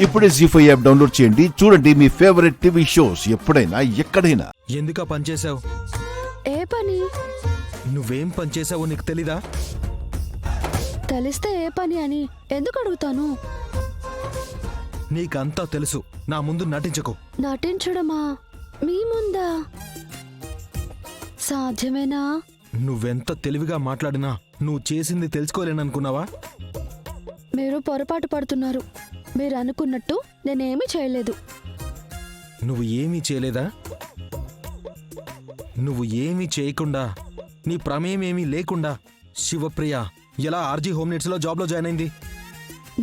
ఇప్పుడే జీ5 app download చేయండి. చూడండి మీ ఫేవరెట్ టీవీ షోస్ ఎప్పుడైనా ఎక్కడైనా. ఎందుకా పనిచేసావు? ఏ పని? నువ్వేం పనిచేసావో నీకు తెలీదా? తెలిస్తే ఏ పని అని ఎందుకు అడుగుతాను? నీకంతా తెలుసు, నా ముందు నటించకు. నటించడమా? మీ ముందా? సాధ్యమేనా? నువ్వెంత తెలివిగా మాట్లాడినా నువ్వు చేసింది తెలుసుకోలేననుకున్నావా? మీరు పొరపాటు పడుతున్నారు. మీరు అనుకున్నట్టు నేనేమీ చేయలేదు. నువ్వు ఏమీ చేయలేదా? నువ్వు ఏమీ చేయకుండా, నీ ప్రమేయం ఏమీ లేకుండా శివప్రియ ఎలా ఆర్జీ హోమ్ నీడ్స్లో జాబ్లో జాయిన్ అయింది?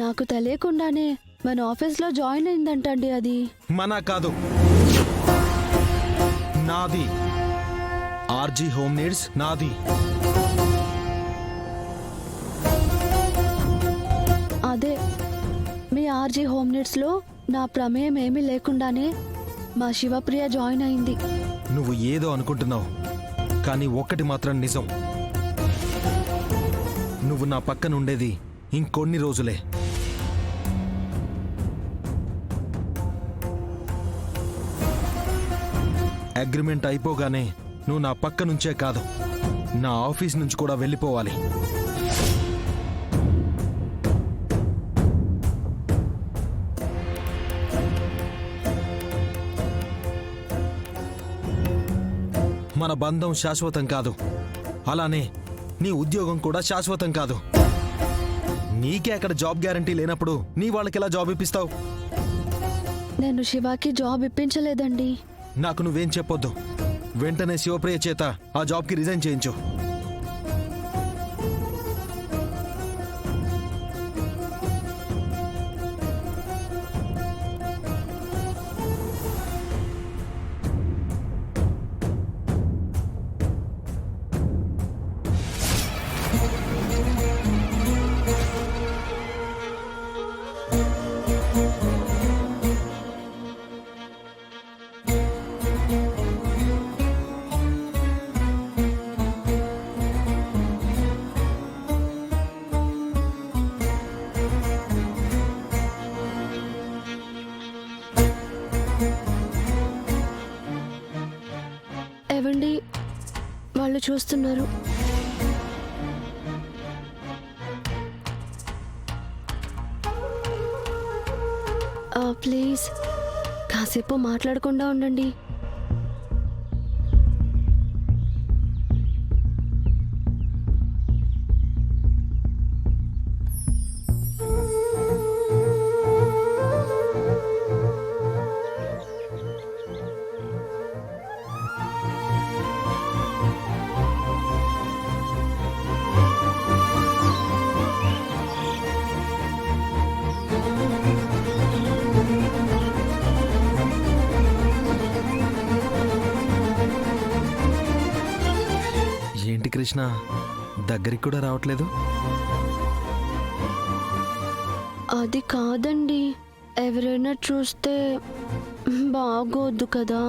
నాకు తెలియకుండానే మన ఆఫీస్లో జాయిన్ అయిందంటండి. అది మనా కాదు, నాది. ఆర్జీ హోమ్ నీడ్స్ నాది. అదే, మీ ఆర్జీ హోమ్ నీడ్స్లో నా ప్రమేయం ఏమీ లేకుండానే మా శివప్రియ జాయిన్ అయింది. నువ్వు ఏదో అనుకుంటున్నావు, కానీ ఒక్కటి మాత్రం నిజం. నువ్వు నా పక్కన ఉండేది ఇంకొన్ని రోజులే. అగ్రిమెంట్ అయిపోగానే నువ్వు నా పక్క నుంచే కాదు, నా ఆఫీస్ నుంచి కూడా వెళ్ళిపోవాలి. మన బంధం శాశ్వతం కాదు, అలానే నీ ఉద్యోగం కూడా శాశ్వతం కాదు. నీకే అక్కడ జాబ్ గ్యారంటీ లేనప్పుడు నీ వాళ్ళకి ఎలా జాబ్ ఇప్పిస్తావు? నేను శివాకి జాబ్ ఇప్పించలేదండి. నాకు నువ్వేం చెప్పొద్దు. వెంటనే శివప్రియ చేత ఆ జాబ్కి రిజైన్ చేయించు. ఏవండి, వాళ్ళు చూస్తున్నారు. ప్లీజ్ కాసేపు మాట్లాడకుండా ఉండండి. ఏంటి కృష్ణ, దగ్గరికి కూడా రావట్లేదు? అది కాదండి, ఎవరైనా చూస్తే బాగోద్దు కదా.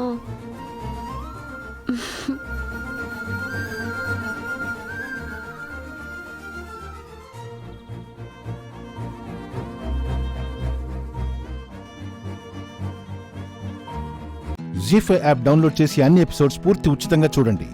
జీ5 యాప్ డౌన్లోడ్ చేసి అన్ని ఎపిసోడ్స్ పూర్తి ఉచితంగా చూడండి.